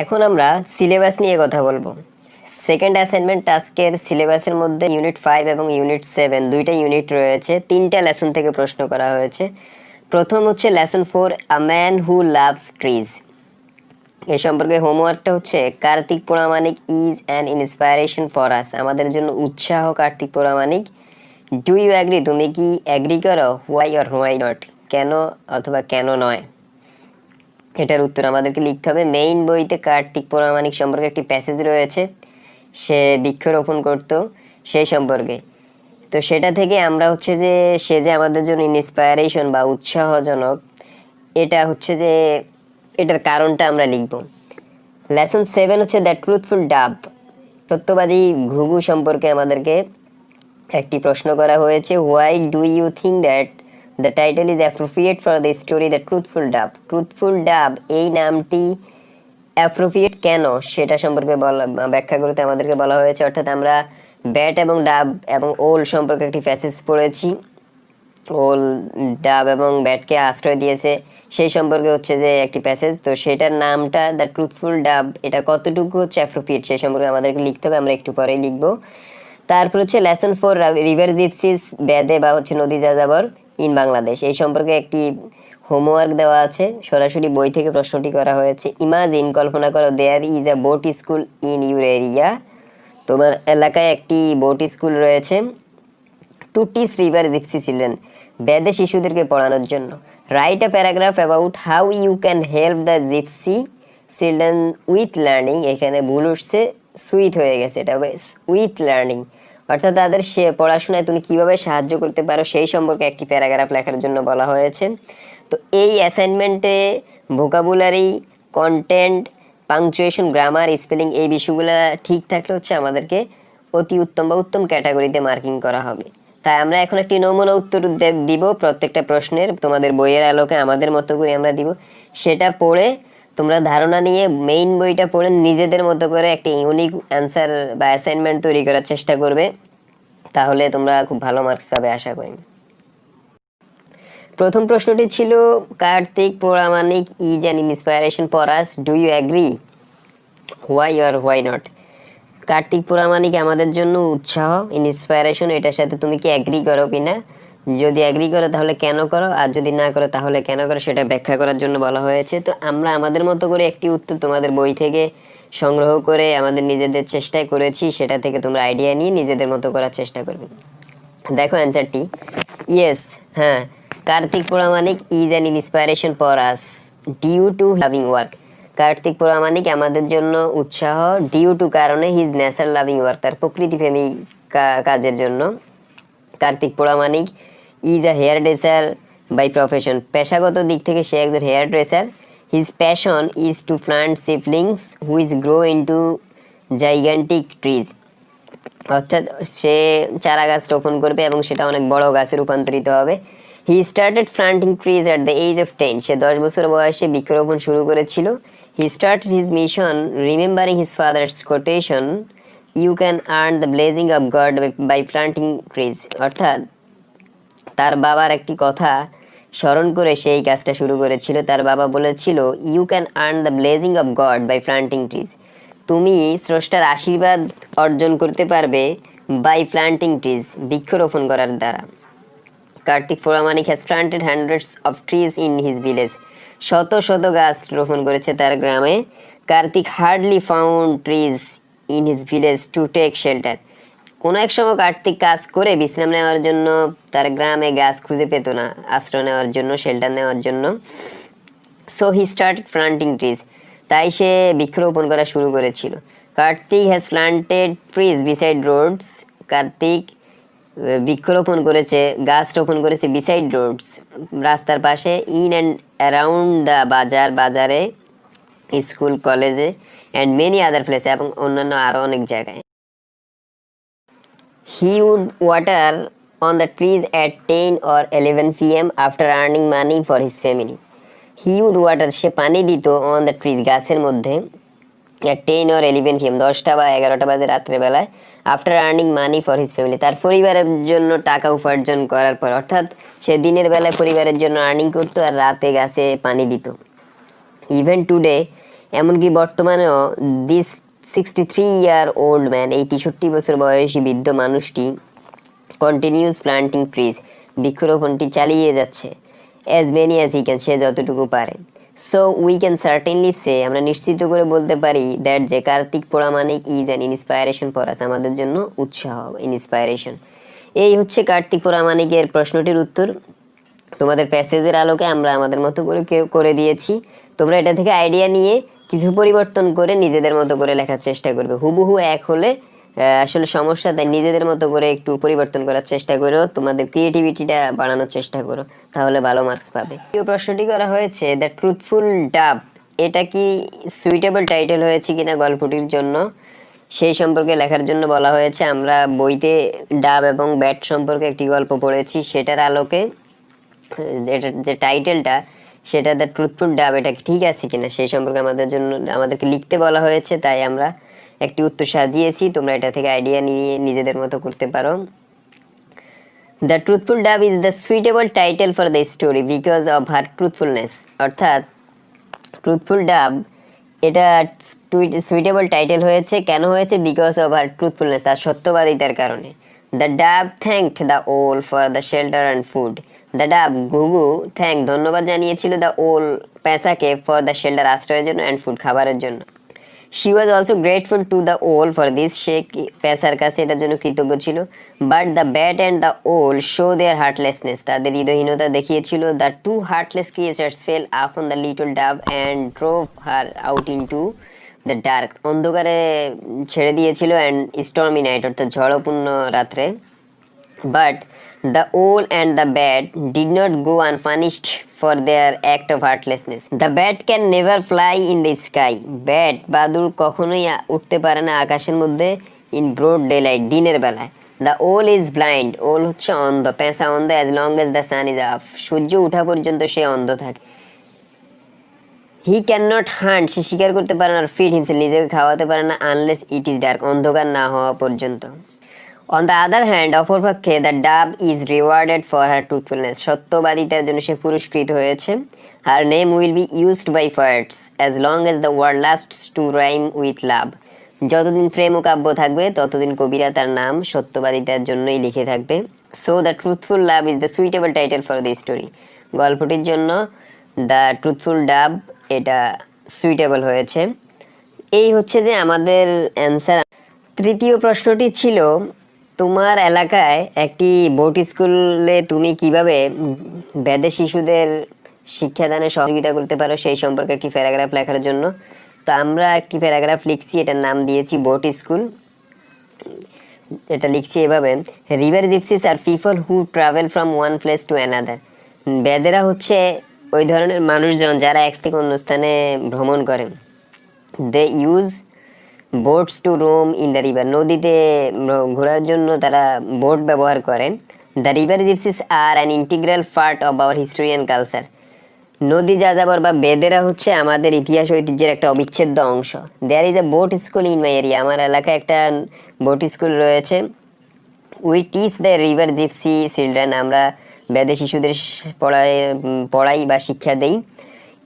এখন আমরা সিলেবাস নিয়ে কথা বলবো। সেকেন্ড অ্যাসাইনমেন্ট টাস্কের সিলেবাসের মধ্যে ইউনিট 5 এবং ইউনিট 7 দুইটা ইউনিট রয়েছে, তিনটা লেসন থেকে প্রশ্ন করা হয়েছে। প্রথম হচ্ছে lesson 4 a man who loves trees. এই সম্পর্কে হোমওয়ার্কটা হচ্ছে Kartik Pramanik is an inspiration for us. আমাদের জন্য উৎসাহ Kartik Pramanik. Do you agree? তুমি কি অ্যাগ্রি করো? Why or why not? কেন অথবা কেন নয়? এটার উত্তর আমাদেরকে লিখতে হবে। মেইন বইতে কার্তিক প্রামাণিক সম্পর্কে একটি প্যাসেজ রয়েছে, সে বৃক্ষরোপণ করত সেই সম্পর্কে। তো সেটা থেকে আমরা হচ্ছে যে সে যে আমাদের জন্য ইন্সপায়ারেশন বা উৎসাহজনক, এটা হচ্ছে যে এটার কারণটা আমরা লিখব। লেসন 7 হচ্ছে দ্য ট্রুথফুল ডাব। সত্যবাদী ঘুঘু সম্পর্কে আমাদেরকে একটি প্রশ্ন করা হয়েছে। Why do you think that the title is appropriate for the story the truthful dove? Truthful dove এই নামটি অ্যাপ্রোপ্রিয়েট কেন সেটা সম্পর্কে ব্যাখ্যা করতে আমাদেরকে বলা হয়েছে। অর্থাৎ আমরা ব্যাট এবং ডাব এবং ওল সম্পর্কে একটি প্যাসেজ পড়েছি। ওল ডাব এবং ব্যাটকে আশ্রয় দিয়েছে সেই সম্পর্কে হচ্ছে যে একটি প্যাসেজ। তো সেটার নামটা দ্য ট্রুথফুল ডাব, এটা কতটুকু হচ্ছে অ্যাপ্রোপ্রিয়েট সেই সম্পর্কে আমাদেরকে লিখতে হবে, আমরা একটু পরেই লিখবো। তারপর হচ্ছে লেসন 4 রিভার জিপসিস, বেদে বা হচ্ছে নদী যাযাবর ইন বাংলাদেশ। এই সম্পর্কে একটি হোমওয়ার্ক দেওয়া আছে, সরাসরি বই থেকে প্রশ্নটি করা হয়েছে। ইমাজিন, কল্পনা করো, there is a boat school in your area. তোমার এলাকায় একটি বোট স্কুল রয়েছে। To teach river gypsy children, বেদে শিশুদেরকে পড়ানোর জন্য। Write a paragraph about how you can help the gypsy children with learning. এখানে ভুল উঠছে, সুইথ হয়ে গেছে, এটা হবে উইথ লার্নিং। অর্থাৎ তাদের সে পড়াশোনায় তুমি কিভাবে সাহায্য করতে পারো সেই সম্পর্কে একটি প্যারাগ্রাফ লেখার জন্য বলা হয়েছে। তো এই অ্যাসাইনমেন্টে vocabulary, content, punctuation, grammar, spelling এই বিষয়গুলো ঠিক থাকলে হচ্ছে আমাদেরকে অতি উত্তম বা উত্তম ক্যাটাগরিতে মার্কিং করা হবে। তাই আমরা এখন একটি নমুনা উত্তর দিব প্রত্যেকটা প্রশ্নের, তোমাদের বইয়ের আলোকে আমাদের মতো করে আমরা দিব। সেটা পড়ে তোমরা ধারণা নিয়ে মেইন বইটা পড়ে নিজেদের মতো করে একটা ইউনিক অ্যান্সার বা অ্যাসাইনমেন্ট তৈরি করার চেষ্টা করবে, তাহলে তোমরা খুব ভালো মার্কস পাবে আশা করি। প্রথম প্রশ্নটি ছিল Kartik Pramanik is an inspiration for us, do you agree? Why or why not? Kartik Pramanik আমাদের জন্য উৎসাহ, ইন্সপায়ারেশন, এটার সাথে তুমি কি অ্যাগ্রি করো কিনা? যদি অ্যাগ্রি করো তাহলে কেন করো, আর যদি না করো তাহলে কেন করো সেটা ব্যাখ্যা করার জন্য বলা হয়েছে। তো আমরা আমাদের মতো করে একটি উত্তর তোমাদের বই থেকে সংগ্রহ করে আমাদের নিজেদের চেষ্টায় করেছি, সেটা থেকে তোমরা আইডিয়া নিয়ে নিজেদের মতো করার চেষ্টা করবে। দেখো অ্যান্সারটি, ইয়েস, হ্যাঁ, Kartik Pramanik is an inspiration for us due to loving work. Kartik Pramanik আমাদের জন্য উৎসাহ, ডিউ টু কারণে, হিজ ন্যাচার লাভিং ওয়ার্ক তার প্রকৃতিপ্রেমী কাজের জন্য। Kartik Pramanik is a hairdresser by profession, পেশাগত দিক থেকে সে একজন hairdresser. His passion is to plant saplings which grow into gigantic trees, অর্থাৎ সে চারা গাছ রোপণ করবে এবং সেটা অনেক বড় গাছে রূপান্তরিত হবে। He started planting trees at the age of 10, সে 10 বছর বয়সে বৃক্ষরোপণ শুরু করেছিল। He started his mission remembering his father's quotation, you can earn the blessing of God by planting trees, অর্থাৎ তার বাবার একটি কথা স্মরণ করে সেই কাজটা শুরু করেছিল। তার বাবা বলেছিল, you can earn the blessing of God by planting trees, তুমি স্রষ্টার আশীর্বাদ অর্জন করতে পারবে বাই প্লান্টিং ট্রিজ, বৃক্ষরোপণ করার দ্বারা। Kartik Pramanik has planted hundreds of trees in his village, শত শত গাছ রোপণ করেছে তার গ্রামে। Kartik hardly found trees in his village to take shelter, কোনো এক সময় কার্তিক কাজ করে বিশ্রাম নেওয়ার জন্য তার গ্রামে গাছ খুঁজে পেত না আশ্রয় নেওয়ার জন্য, শেল্টার নেওয়ার জন্য। So he started planting trees, তাই সে বৃক্ষরোপণ করা শুরু করেছিল। Kartik has planted trees beside roads, Kartik বৃক্ষরোপণ করেছে, গাছ রোপণ করেছে বিসাইড রোডস, রাস্তার পাশে, ইন অ্যান্ড অ্যারাউন্ড দ্য বাজার, বাজারে, স্কুল, কলেজে, অ্যান্ড মেনি আদার প্লেসে, এবং অন্যান্য আরও অনেক জায়গায়। He would water on the trees at 10 or 11 PM after earning money for his family. He would water, সে পানি দিত, অন দ্য ট্রিজ, গাছের মধ্যে, অ্যাট 10 or 11 PM 10টা বা 11টা বাজে রাত্রেবেলায়, after earning money for his family, তার পরিবারের জন্য টাকা উপার্জন করার পর, অর্থাৎ সে দিনের বেলায় পরিবারের জন্য আর্নিং করতো আর রাতে গাছে পানি দিত। ইভেন টুডে এমনকি বর্তমানেও দিস 63-year-old ম্যান, এই 63 বছর বয়সী বৃদ্ধ মানুষটি কন্টিনিউস প্লান্টিং ট্রিজ, বৃক্ষরোপণটি চালিয়ে যাচ্ছে, as many as he can, সে যতটুকু পারে। So we can certainly say, আমরা নিশ্চিত করে বলতে পারি দ্যাট যে Kartik Poramanik is an inspiration for us, আমাদের জন্য উৎসাহ, ইন্সপায়ারেশন। এই হচ্ছে কার্তিক পোড়ামানিকের প্রশ্নটির উত্তর। তোমাদের প্যাসেজের আলোকে আমরা আমাদের মতো করে করে দিয়েছি। তোমরা এটা থেকে আইডিয়া নিয়ে কিছু পরিবর্তন করে নিজেদের মতো করে লেখার চেষ্টা করবে। হুবহু এক হলে আসলে সমস্যা, তাই নিজেদের মতো করে একটু পরিবর্তন করার চেষ্টা করো, তোমাদের ক্রিয়েটিভিটিটা বাড়ানোর চেষ্টা করো, তাহলে ভালো মার্কস পাবে। দ্বিতীয় প্রশ্নটি করা হয়েছে, দ্য ট্রুথফুল ডাব, এটা কি সুইটেবল টাইটেল হয়েছে কিনা গল্পটির জন্য, সেই সম্পর্কে লেখার জন্য বলা হয়েছে। আমরা বইতে ডাব এবং ব্যাট সম্পর্কে একটি গল্প পড়েছি, সেটার আলোকে এটা যে টাইটেলটা, সেটা দ্য ট্রুথফুল ডাব, এটা ঠিক আছে কিনা সেই সম্পর্কে আমাদেরকে লিখতে বলা হয়েছে, তাই আমরা একটি উত্তর সাজিয়েছি। তোমরা এটা থেকে আইডিয়া নিয়ে নিজেদের মতো করতে পারো। দ্য ট্রুথফুল ডাব is the suitable title for the story because of her truthfulness, অর্থাৎ ট্রুথফুল ডাব এটা সুইটেবল টাইটেল হয়েছে, কেন হয়েছে? বিকজ অফ হার ট্রুথফুলনেস, তার সত্যবাদিতার কারণে। দ্য ডাব thanked the owl for the shelter and food, the ডাব ঘুঘু থ্যাঙ্ক ধন্যবাদ জানিয়েছিল দ্য ওল পেঁচাকে ফর দ্য শেল্টার আশ্রয়ের জন্য, অ্যান্ড ফুড খাবারের জন্য। She was also grateful to the owl for this, সে পেঁচার কাছে এটার জন্য কৃতজ্ঞ ছিল। But the bat and the owl show their heartlessness, তাদের হৃদয়হীনতা দেখিয়েছিল। The two heartless creatures fell upon the little dove and drove her out into the dark, অন্ধকারে ছেড়ে দিয়েছিল, অ্যান্ড স্টর্মি নাইট, অর্থাৎ ঝড়পূর্ণ রাত্রে। But the owl and the bat did not go unpunished for their act of heartlessness. The bat can never fly in the sky. Bat বাদুড় কখনোই উঠতে পারে না আকাশের মধ্যে in broad daylight, দিনের বেলায়। The owl is blind. owl হচ্ছে অন্ধ, পেঁচা অন্ধ as long as the sun is up. সূর্য ওঠা পর্যন্ত সে অন্ধ থাকে। He cannot hunt, সে শিকার করতে পারে না, আর feed himself, নিজেকে খাওয়াতে পারে না, unless it is dark, অন্ধকার না হওয়া পর্যন্ত। On the other hand, অপরপক্ষে the dove is rewarded for her truthfulness, সত্যবাদিতার জন্য সে পুরস্কৃত হয়েছে। Her name will be used by poets as long as the world lasts to rhyme with love. যতদিন প্রেম ও কাব্য থাকবে ততদিন কবিরা তার নাম সত্যবাদিতার জন্যই লিখে থাকবে। So the truthful love is the suitable title for this story. গল্পটির জন্য the truthful dove এটা সুইটেবল হয়েছে। এই হচ্ছে যে আমাদের অ্যান্সার। তৃতীয় প্রশ্নটি ছিল, তোমার এলাকায় একটি বোট স্কুলে তুমি কিভাবে বেদে শিশুদের শিক্ষাদানে সহযোগিতা করতে পারো সেই সম্পর্কে একটি প্যারাগ্রাফ লেখার জন্য। তো আমরা একটি প্যারাগ্রাফ লিখছি, এটার নাম দিয়েছি বোট স্কুল। এটা লিখছি এভাবে, river gypsies are people who travel from one place to another. বেদেরা হচ্ছে ওই ধরনের মানুষজন যারা এক থেকে অন্য স্থানে ভ্রমণ করেন। They use boats to roam in the river, নদীতে ঘোরার জন্য তারা বোট ব্যবহার করে। The river gypsies are an integral part of our history and culture, নদী যাযাবর বা বেদেরা হচ্ছে আমাদের ইতিহাস ঐতিহ্যের একটা অবিচ্ছেদ্য অংশ। There is a boat school in my area, আমার এলাকায় একটা বোট স্কুল রয়েছে। We teach the river gypsy children, আমরা বেদে শিশুদের পড়াই বা শিক্ষা দেই।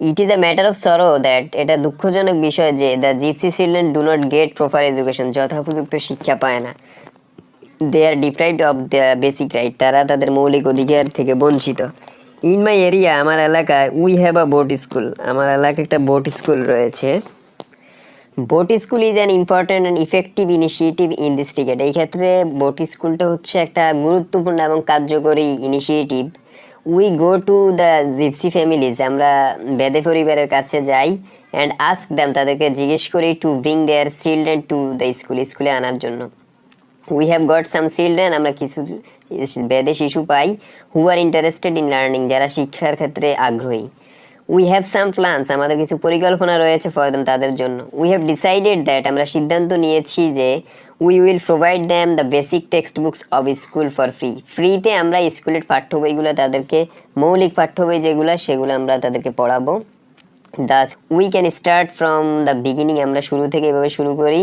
It is a matter of sorrow that, এটা দুঃখজনক বিষয় যে the gypsy children do not get proper education, যথোপযুক্ত শিক্ষা পায় না। They are deprived of the basic right, তারা তাদের মৌলিক অধিকার থেকে বঞ্চিত। ইন মাই এরিয়া, আমার এলাকায়, we have a boat school, আমার এলাকায় একটা বোট স্কুল রয়েছে। Boat school is an important and effective initiative in this regard, এই ক্ষেত্রে বোট স্কুলটা হচ্ছে একটা গুরুত্বপূর্ণ এবং কার্যকরী initiative. We go to the gypsy families, আমরা বেদে পরিবারের কাছে যাই। অ্যান্ড আস্ক দ্যাম, তাদেরকে জিজ্ঞেস করি, to bring their children to the school, স্কুলে আনার জন্য। We have got some children, আমরা কিছু বেদে শিশু পাই। হু আর ইন্টারেস্টেড ইন লার্নিং, যারা শিক্ষার ক্ষেত্রে আগ্রহী। উই হ্যাভ সাম প্ল্যানস, আমাদের কিছু পরিকল্পনা রয়েছে ফর দেম, তাদের জন্য। উই হ্যাভ ডিসাইডেড দ্যাট, আমরা সিদ্ধান্ত নিয়েছি যে we will provide them the basic text books of school for free, ফ্রিতে আমরা স্কুলের পাঠ্য বইগুলো তাদেরকে, মৌলিক পাঠ্য বই যেগুলো সেগুলো আমরা তাদেরকে পড়াবো। Das we can start from the beginning, আমরা শুরু থেকে এভাবে শুরু করি।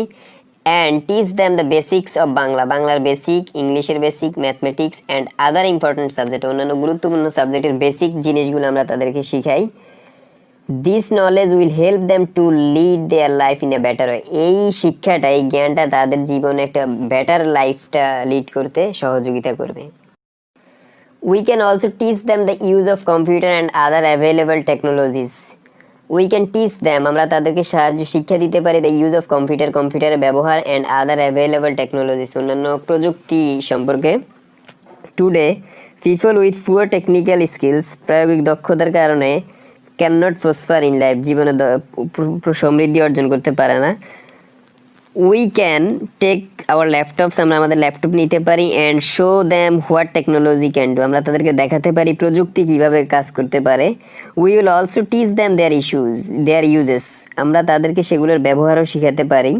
And teach them the basics of Bangla, বাংলার বেসিক, ইংলিশের basic, mathematics and other important subject, অন্যান্য গুরুত্বপূর্ণ সাবজেক্টের বেসিক জিনিসগুলো আমরা তাদেরকে শিখাই। This knowledge will help them to lead their life in a better way. এই শিক্ষাটা, এই জ্ঞানটা তাদের জীবনে একটা বেটার লাইফটা লিড করতে সহযোগিতা করবে। We can also teach them the use of computer and other available technologies. We can teach them, আমরা তাদেরকে শিক্ষা দিতে পারি দ্য ইউজ অফ কম্পিউটার, কম্পিউটারের ব্যবহার, অ্যান্ড আদার অ্যাভেলেবল টেকনোলজিস, অন্যান্য প্রযুক্তি সম্পর্কে। Today people with poor technical skills, প্রায়োগিক দক্ষতার কারণে, can not prosper in life, জীবনে সমৃদ্ধি অর্জন করতে পারে না। We can take our laptops, আমরা আমাদের ল্যাপটপ নিতে পারি, and show them what technology can do, আমরা তাদেরকে দেখাতে পারি প্রযুক্তি কীভাবে কাজ করতে পারে। We will also teach them their uses, আমরা তাদেরকে সেগুলোর ব্যবহারও শেখাতে পারি।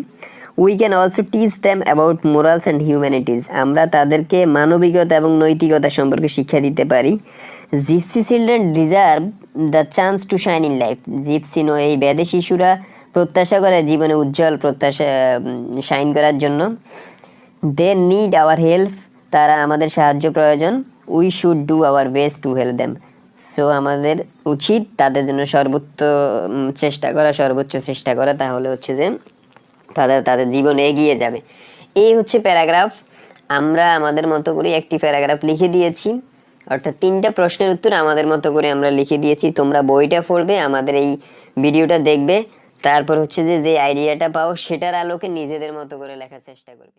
We can also teach them about morals and humanities, আমরা তাদেরকে মানবিকতা এবং নৈতিকতা সম্পর্কে শিক্ষা দিতে পারি। Gypsy children deserve the chance to shine in life, gypsy এই বেদে শিশুরা প্রত্যাশা করে জীবনে উজ্জ্বল শাইন করার জন্য। দে নিড আওয়ার হেল্প, তারা আমাদের সাহায্য প্রয়োজন। We should do our best to help them, so আমাদের উচিত তাদের জন্য সর্বোচ্চ চেষ্টা করা, তাহলে হচ্ছে যে তাদের জীবনে এগিয়ে যাবে। এই হচ্ছে প্যারাগ্রাফ। আমরা আমাদের মতো করে একটি প্যারাগ্রাফ লিখে দিয়েছি, অর্থাৎ 3টা প্রশ্নের উত্তর আমাদের মতো করে আমরা লিখে দিয়েছি। তোমরা বইটা পড়বে, আমাদের এই ভিডিওটা দেখবে, তারপর হচ্ছে যে আইডিয়াটা পাও সেটার আলোকে নিজেদের মতো করে লেখার চেষ্টা করবে।